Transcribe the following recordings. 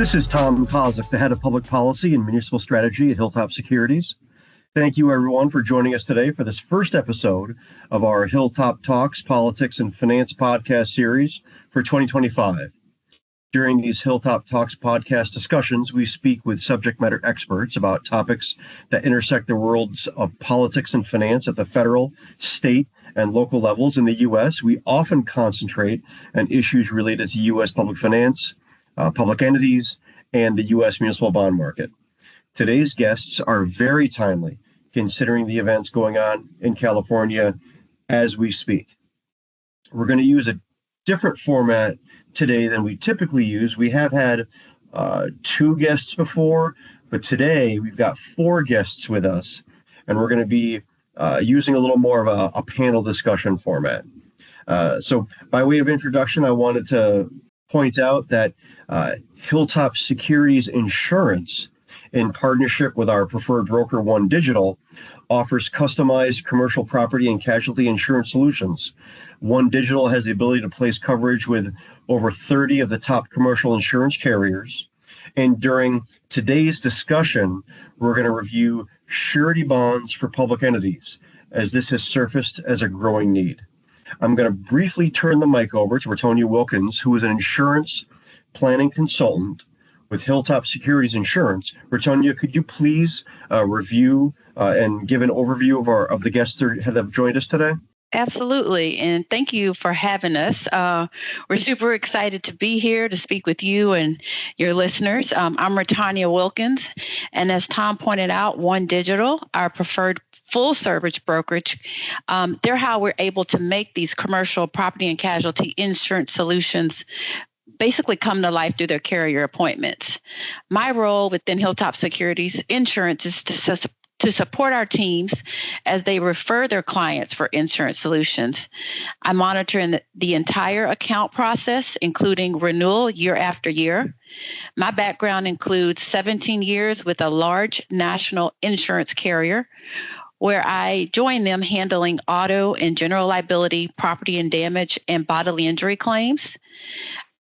This is Tom Kozlik, the head of public policy and municipal strategy at HilltopSecurities. Thank you, everyone, for joining us today for this first episode of our HilltopTalks Politics and Finance podcast series for 2025. During these HilltopTalks podcast discussions, we speak with subject matter experts about topics that intersect the worlds of politics and finance at the federal, state, and local levels in the U.S. We often concentrate on issues related to U.S. public finance, public entities, and the U.S. municipal bond market. Today's guests are very timely, considering the events going on in California as we speak. We're going to use a different format today than we typically use. We have had two guests before, but today we've got four guests with us, and we're going to be using a little more of a panel discussion format. So by way of introduction, I wanted to point out that HilltopSecurities Insurance, in partnership with our preferred broker, OneDigital, offers customized commercial property and casualty insurance solutions. OneDigital has the ability to place coverage with over 30 of the top commercial insurance carriers. And during today's discussion, we're going to review surety bonds for public entities, as this has surfaced as a growing need. I'm going to briefly turn the mic over to Ritonya Wilkins, who is an insurance planning consultant with HilltopSecurities Insurance. Ritonya, could you please review and give an overview of the guests that have joined us today? Absolutely. And thank you for having us. We're super excited to be here to speak with you and your listeners. I'm Ritonya Wilkins. And as Tom pointed out, OneDigital, our preferred full service brokerage, they're how we're able to make these commercial property and casualty insurance solutions basically come to life through their carrier appointments. My role within HilltopSecurities Insurance is to support our teams as they refer their clients for insurance solutions. I monitor the entire account process, including renewal year after year. My background includes 17 years with a large national insurance carrier, where I joined them handling auto and general liability, property and damage, and bodily injury claims.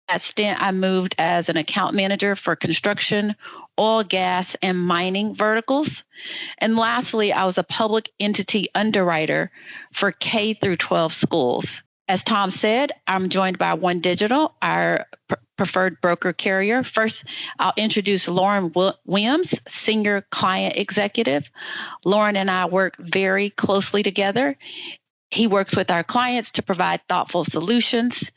At stint, I moved as an account manager for construction, oil, gas, and mining verticals. And lastly, I was a public entity underwriter for K through 12 schools. As Tom said, I'm joined by OneDigital, our preferred broker carrier. First, I'll introduce Loren Wims, Senior Client Executive. Loren and I work very closely together. He works with our clients to provide thoughtful solutions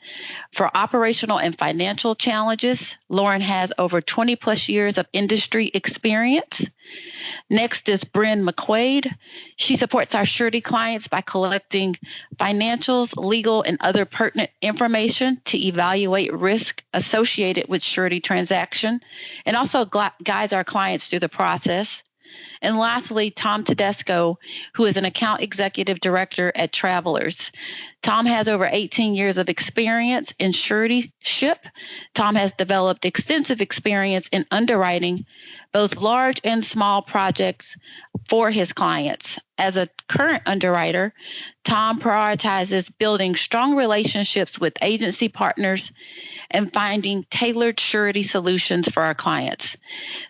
for operational and financial challenges. Loren has over 20 plus years of industry experience. Next is Bryn McQuaid. She supports our surety clients by collecting financials, legal, and other pertinent information to evaluate risk associated with surety transaction, and also guides our clients through the process. And lastly, Tom Tedesco, who is an account executive director at Travelers. Tom has over 18 years of experience in suretyship. Tom has developed extensive experience in underwriting both large and small projects for his clients. As a current underwriter, Tom prioritizes building strong relationships with agency partners and finding tailored surety solutions for our clients.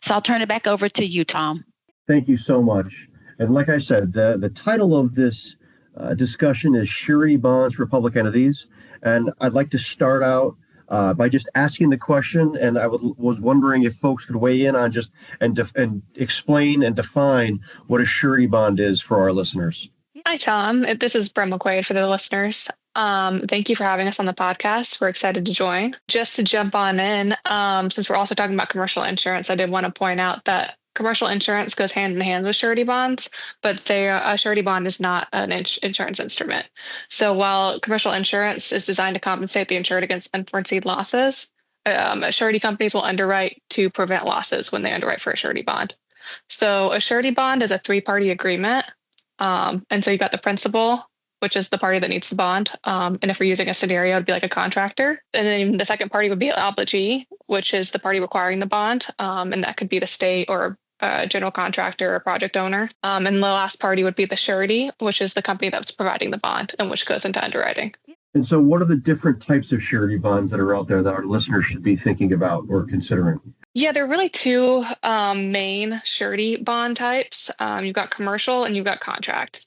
So I'll turn it back over to you, Tom. Thank you so much. And like I said, the title of this discussion is Surety Bonds for Public Entities. And I'd like to start out by just asking the question, and I was wondering if folks could weigh in on just and explain and define what a surety bond is for our listeners. Hi, Tom. This is Bryn McQuaid for the listeners. Thank you for having us on the podcast. We're excited to join. Just to jump on in, since we're also talking about commercial insurance, I did want to point out that commercial insurance goes hand in hand with surety bonds, but a surety bond is not an insurance instrument. So while commercial insurance is designed to compensate the insured against unforeseen losses, surety companies will underwrite to prevent losses when they underwrite for a surety bond. So a surety bond is a three-party agreement. And so you've got the principal, which is the party that needs the bond. And if we're using a scenario, it'd be like a contractor. And then the second party would be an obligee, which is the party requiring the bond. And that could be the state or a general contractor or project owner. And the last party would be the surety, which is the company that's providing the bond and which goes into underwriting. And so what are the different types of surety bonds that are out there that our listeners should be thinking about or considering? Yeah, there are really two main surety bond types. You've got commercial and you've got contract.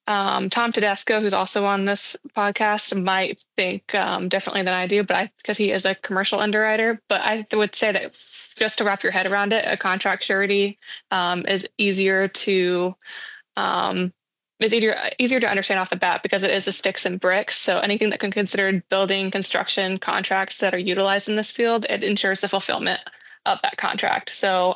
Tom Tedesco, who's also on this podcast, might think differently than I do, but because he is a commercial underwriter. But I would say that just to wrap your head around it, a contract surety is easier to understand off the bat because it is the sticks and bricks. So anything that can be considered building, construction contracts that are utilized in this field, it ensures the fulfillment of that contract. So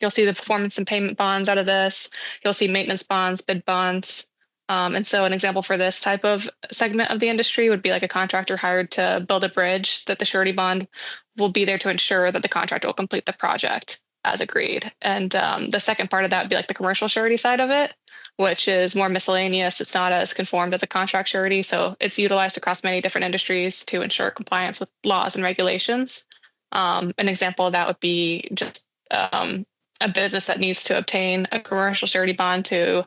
you'll see the performance and payment bonds out of this. You'll see maintenance bonds, bid bonds. And so an example for this type of segment of the industry would be like a contractor hired to build a bridge, that the surety bond will be there to ensure that the contractor will complete the project as agreed. And the second part of that would be like the commercial surety side of it, which is more miscellaneous. It's not as conformed as a contract surety. So it's utilized across many different industries to ensure compliance with laws and regulations. An example of that would be just a business that needs to obtain a commercial surety bond to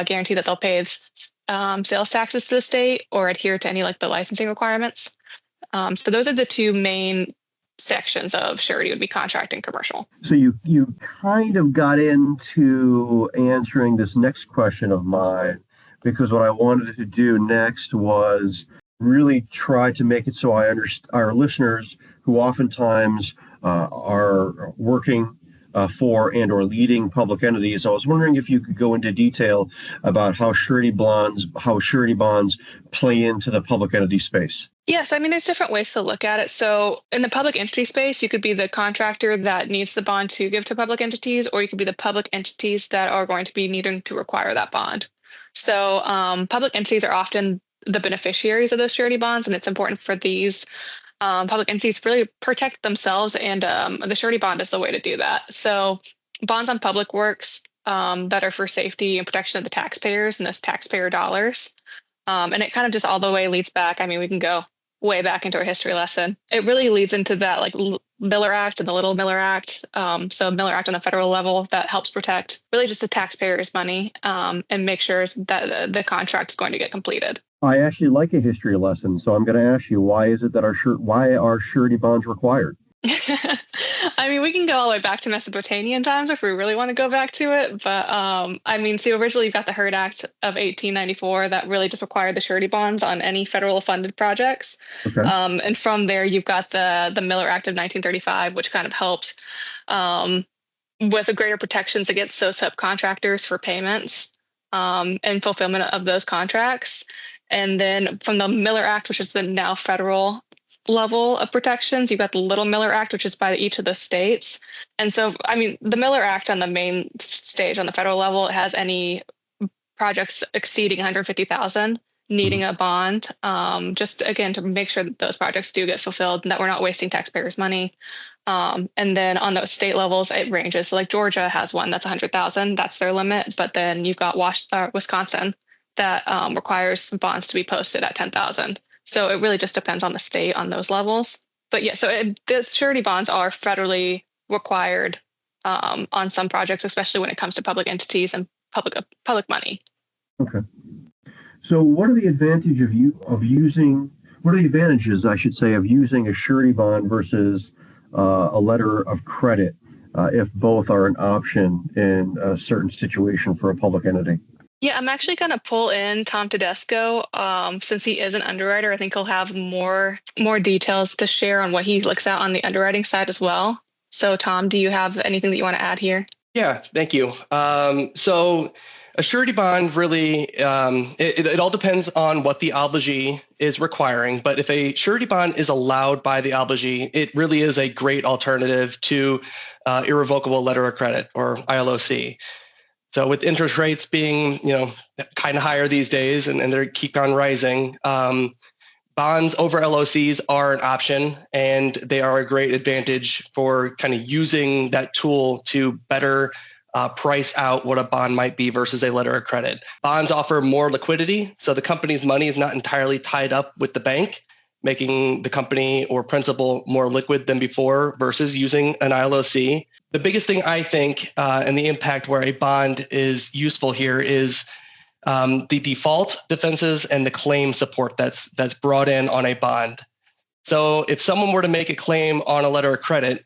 guarantee that they'll pay sales taxes to the state or adhere to any like the licensing requirements. So those are the two main sections of surety, would be contract and commercial. So you kind of got into answering this next question of mine, because what I wanted to do next was really try to make it so I understand our listeners who oftentimes are working for and or leading public entities. I was wondering if you could go into detail about how surety bonds play into the public entity space. Yes, I mean, there's different ways to look at it. So in the public entity space, you could be the contractor that needs the bond to give to public entities, or you could be the public entities that are going to be needing to require that bond. So public entities are often the beneficiaries of those surety bonds, and it's important for these public entities to really protect themselves, and the surety bond is the way to do that. So bonds on public works that are for safety and protection of the taxpayers and those taxpayer dollars. And it kind of just all the way leads back. I mean, we can go way back into our history lesson. It really leads into that like Miller Act and the Little Miller Act. So Miller Act on the federal level that helps protect really just the taxpayers' money and make sure that the contract is going to get completed. I actually like a history lesson, so I'm going to ask you, why is it that why are surety bonds required? I mean, we can go all the way back to Mesopotamian times if we really want to go back to it. But I mean, so originally you've got the Hurd Act of 1894 that really just required the surety bonds on any federal funded projects. Okay. And from there, you've got the Miller Act of 1935, which kind of helped with a greater protections against those subcontractors for payments and fulfillment of those contracts. And then from the Miller Act, which is the now federal level of protections, you've got the Little Miller Act, which is by each of the states. And so, I mean, the Miller Act on the main stage on the federal level, it has any projects exceeding 150,000 needing a bond, just again to make sure that those projects do get fulfilled and that we're not wasting taxpayers' money. And then on those state levels, it ranges. So like Georgia has one that's 100,000, that's their limit. But then you've got Wisconsin that requires bonds to be posted at 10,000. So it really just depends on the state on those levels. But yeah, so the surety bonds are federally required on some projects, especially when it comes to public entities and public money. Okay. So what are the advantages, I should say, of using a surety bond versus a letter of credit if both are an option in a certain situation for a public entity? Yeah, I'm actually going to pull in Tom Tedesco since he is an underwriter. I think he'll have more details to share on what he looks at on the underwriting side as well. So Tom, do you have anything that you want to add here? Yeah, thank you. So a surety bond really, it all depends on what the obligee is requiring. But if a surety bond is allowed by the obligee, it really is a great alternative to irrevocable letter of credit, or ILOC. So with interest rates being, kind of higher these days, and they keep on rising, bonds over LOCs are an option, and they are a great advantage for kind of using that tool to better price out what a bond might be versus a letter of credit. Bonds offer more liquidity, so the company's money is not entirely tied up with the bank, making the company or principal more liquid than before versus using an ILOC. The biggest thing I think, and the impact where a bond is useful here, is the default defenses and the claim support that's brought in on a bond. So if someone were to make a claim on a letter of credit,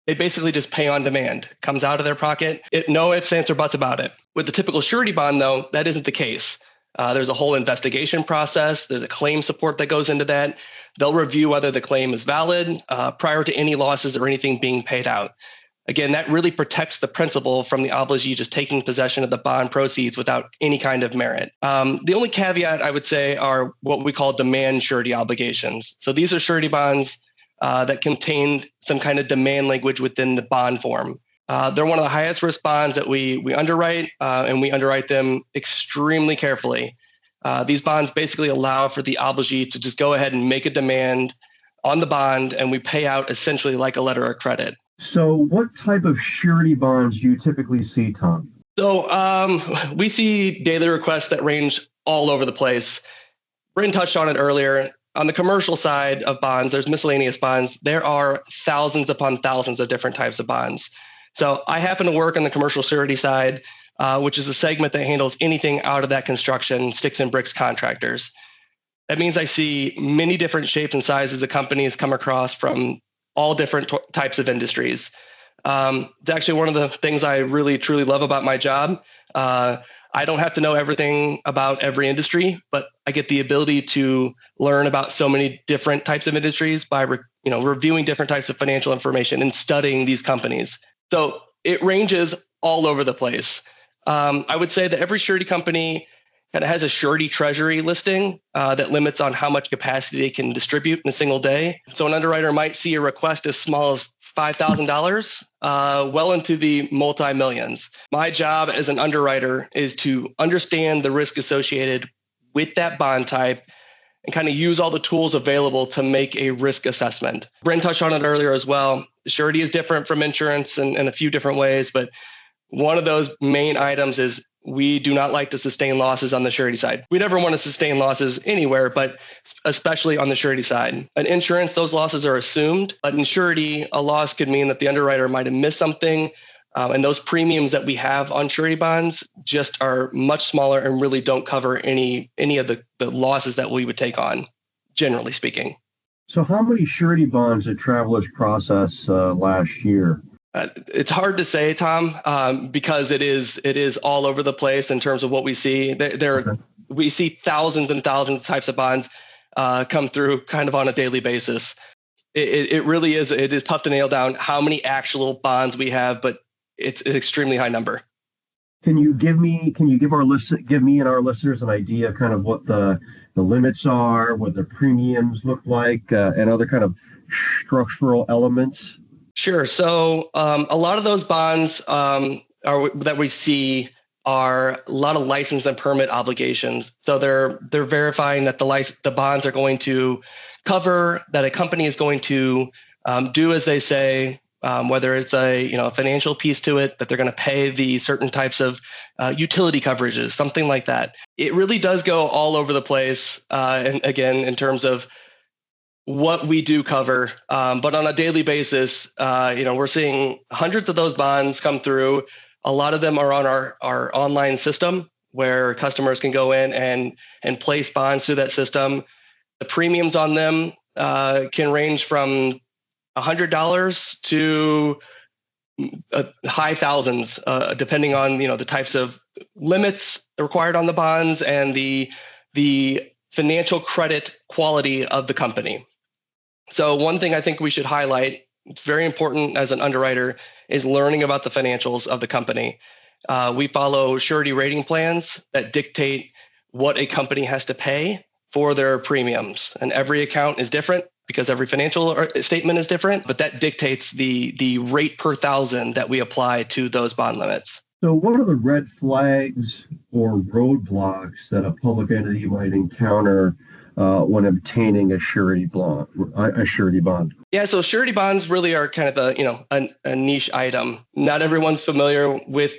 They basically just pay on demand. It comes out of their pocket. No ifs, ands, or buts about it. With the typical surety bond, though, that isn't the case. There's a whole investigation process. There's a claim support that goes into that. They'll review whether the claim is valid prior to any losses or anything being paid out. Again, that really protects the principal from the obligee just taking possession of the bond proceeds without any kind of merit. The only caveat I would say are what we call demand surety obligations. So these are surety bonds that contain some kind of demand language within the bond form. They're one of the highest risk bonds that we underwrite, and we underwrite them extremely carefully. These bonds basically allow for the obligee to just go ahead and make a demand on the bond, and we pay out essentially like a letter of credit. So what type of surety bonds do you typically see, Tom? So we see daily requests that range all over the place. Bryn touched on it earlier. On the commercial side of bonds, there's miscellaneous bonds. There are thousands upon thousands of different types of bonds. So I happen to work on the commercial surety side, which is a segment that handles anything out of that construction, sticks and bricks contractors. That means I see many different shapes and sizes of companies come across from all different types of industries. It's actually one of the things I really, truly love about my job. I don't have to know everything about every industry, but I get the ability to learn about so many different types of industries by reviewing different types of financial information and studying these companies. So it ranges all over the place. I would say that every surety company kind of has a surety treasury listing that limits on how much capacity they can distribute in a single day. So an underwriter might see a request as small as $5,000 well into the multi-millions. My job as an underwriter is to understand the risk associated with that bond type and kind of use all the tools available to make a risk assessment. Bryn touched on it earlier as well. Surety is different from insurance in a few different ways, but one of those main items is we do not like to sustain losses on the surety side. We never want to sustain losses anywhere, but especially on the surety side. In insurance, those losses are assumed, but in surety, a loss could mean that the underwriter might have missed something, and those premiums that we have on surety bonds just are much smaller and really don't cover any of the losses that we would take on, generally speaking. So how many surety bonds did Travelers process last year? It's hard to say, Tom, because it is all over the place in terms of what we see. We see thousands and thousands of types of bonds come through kind of on a daily basis. It really is. It is tough to nail down how many actual bonds we have, but it's an extremely high number. Can you give me and our listeners an idea of kind of what the limits are, what the premiums look like, and other kind of structural elements? Sure. So a lot of those bonds that we see are a lot of license and permit obligations. So they're verifying that the bonds are going to cover, that a company is going to do as they say, whether it's a financial piece to it, that they're going to pay the certain types of utility coverages, something like that. It really does go all over the place. And again, in terms of what we do cover, but on a daily basis, we're seeing hundreds of those bonds come through. A lot of them are on our online system where customers can go in and place bonds through that system. The premiums on them can range from $100 to high thousands, depending on the types of limits required on the bonds and the financial credit quality of the company. So one thing I think we should highlight, it's very important as an underwriter, is learning about the financials of the company. We follow surety rating plans that dictate what a company has to pay for their premiums. And every account is different because every financial statement is different, but that dictates the rate per thousand that we apply to those bond limits. So what are the red flags or roadblocks that a public entity might encounter when obtaining a surety bond? Yeah, so surety bonds really are kind of a niche item. Not everyone's familiar with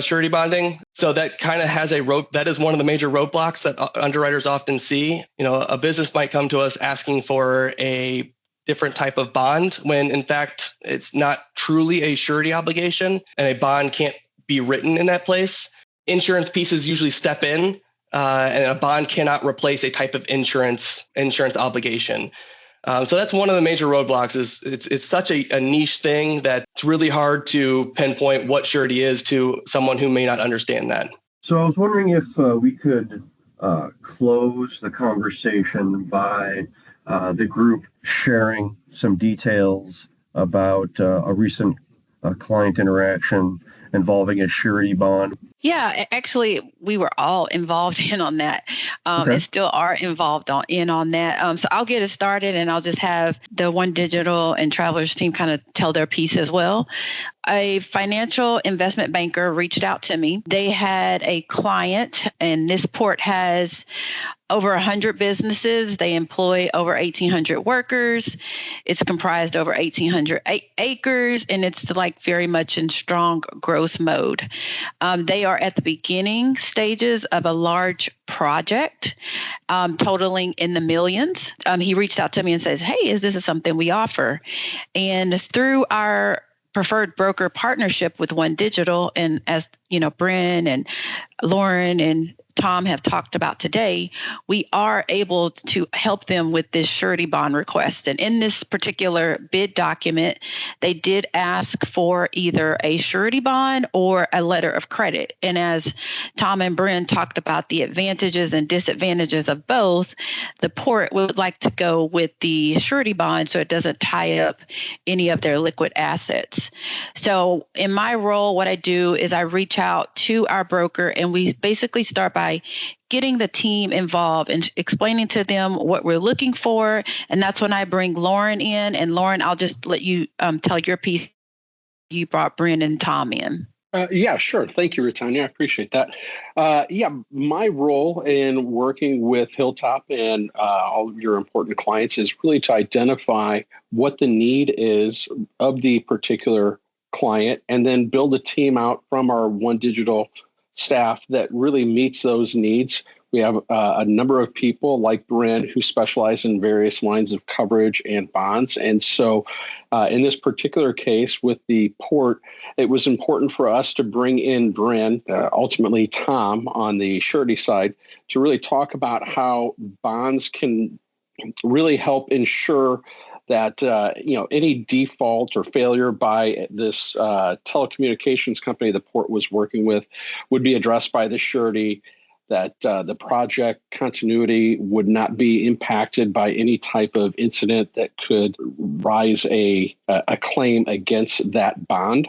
surety bonding, so that kind of has that is one of the major roadblocks that underwriters often see. A business might come to us asking for a different type of bond when in fact it's not truly a surety obligation, and a bond can't be written in that place. Insurance pieces usually step in. And a bond cannot replace a type of insurance obligation. So that's one of the major roadblocks. Is it's such a niche thing that it's really hard to pinpoint what surety is to someone who may not understand that. So I was wondering if we could close the conversation by the group sharing some details about a recent client interaction involving a surety bond. Yeah, actually, we were all involved in on that, and still are involved in on that. So I'll get it started, and I'll just have the OneDigital and Travelers team kind of tell their piece as well. A financial investment banker reached out to me. They had a client, and this port has over 100 businesses. They employ over 1,800 workers. It's comprised over 1,800 acres, and it's like very much in strong growth mode. They are at the beginning stages of a large project totaling in the millions. He reached out to me and says, hey, is this something we offer? And through our preferred broker partnership with OneDigital, and as you know, Bryn and Loren and Tom have talked about today, we are able to help them with this surety bond request. And in this particular bid document, they did ask for either a surety bond or a letter of credit. And as Tom and Bryn talked about the advantages and disadvantages of both, the port would like to go with the surety bond so it doesn't tie up any of their liquid assets. So in my role, what I do is I reach out to our broker, and we basically start by getting the team involved and explaining to them what we're looking for. And that's when I bring Loren in. And Loren, I'll just let you tell your piece. You brought Bryn and Tom in. Yeah, sure. Thank you, Ritonya. I appreciate that. My role in working with Hilltop and all of your important clients is really to identify what the need is of the particular client, and then build a team out from our OneDigital staff that really meets those needs. We have a number of people like Bryn who specialize in various lines of coverage and bonds. And so in this particular case with the port, it was important for us to bring in Bryn, ultimately Tom on the surety side, to really talk about how bonds can really help ensure that any default or failure by this telecommunications company the port was working with would be addressed by the surety, that the project continuity would not be impacted by any type of incident that could rise a claim against that bond.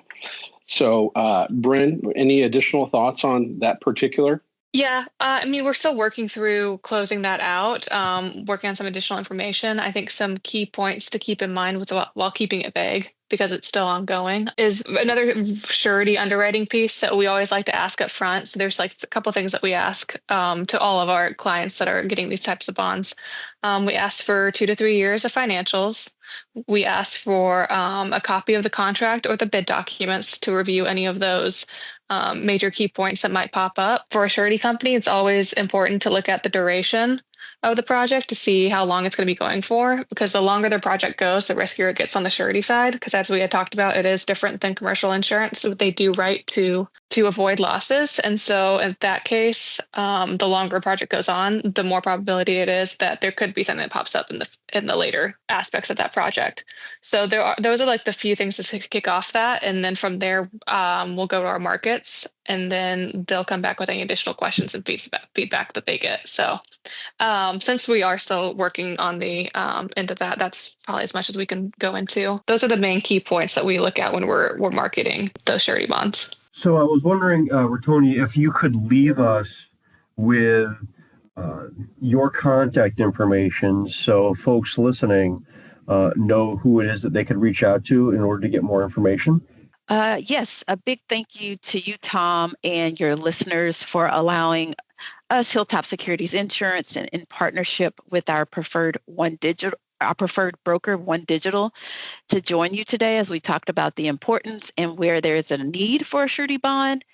So, Bryn, any additional thoughts on that particular? Yeah, we're still working through closing that out, working on some additional information. I think some key points to keep in mind while keeping it vague, because it's still ongoing, is another surety underwriting piece that we always like to ask up front. So there's like a couple things that we ask to all of our clients that are getting these types of bonds. We ask for 2 to 3 years of financials. We ask for a copy of the contract or the bid documents to review any of those major key points that might pop up. For a surety company, it's always important to look at the duration of the project to see how long it's going to be going for, because the longer the project goes, the riskier it gets on the surety side. Because as we had talked about, it is different than commercial insurance. So they do right to avoid losses. And so in that case, the longer a project goes on, the more probability it is that there could be something that pops up in the later aspects of that project. So those are like the few things to kick off that. And then from there, we'll go to our markets, and then they'll come back with any additional questions and feedback that they get. So since we are still working on the end of that, that's probably as much as we can go into. Those are the main key points that we look at when we're marketing those surety bonds. So I was wondering, Ritonya, if you could leave us with your contact information so folks listening know who it is that they could reach out to in order to get more information. Yes, a big thank you to you, Tom, and your listeners for allowing us, Hilltop Securities Insurance, and in partnership with our preferred broker, OneDigital, to join you today as we talked about the importance and where there is a need for a surety bond.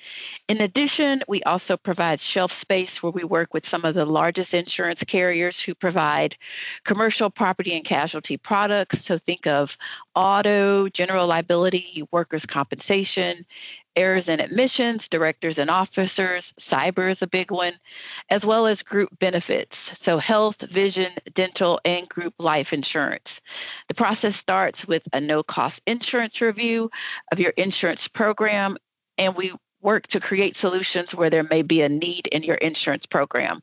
In addition, we also provide shelf space where we work with some of the largest insurance carriers who provide commercial property and casualty products. So think of auto, general liability, workers' compensation, errors and admissions, directors and officers, cyber is a big one, as well as group benefits. So health, vision, dental, and group life insurance. The process starts with a no-cost insurance review of your insurance program, and we work to create solutions where there may be a need in your insurance program.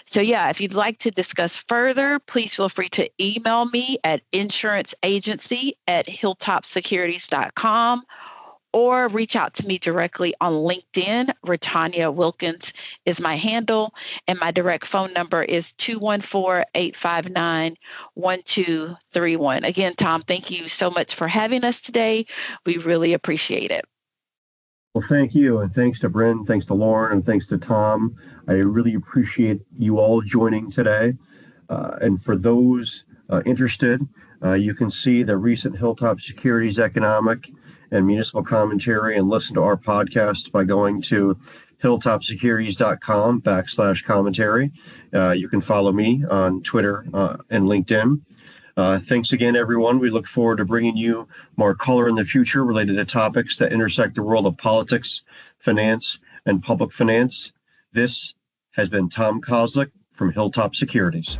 So yeah, if you'd like to discuss further, please feel free to email me at insuranceagency@HilltopSecurities.com or reach out to me directly on LinkedIn. Ritonya Wilkins is my handle, and my direct phone number is 214-859-1231. Again, Tom, thank you so much for having us today. We really appreciate it. Well, thank you. And thanks to Bryn, thanks to Loren, and thanks to Tom. I really appreciate you all joining today. And for those interested, you can see the recent Hilltop Securities economic and municipal commentary and listen to our podcast by going to HilltopSecurities.com/commentary. You can follow me on Twitter and LinkedIn. Thanks again, everyone. We look forward to bringing you more color in the future related to topics that intersect the world of politics, finance, and public finance. This has been Tom Kozlik from Hilltop Securities.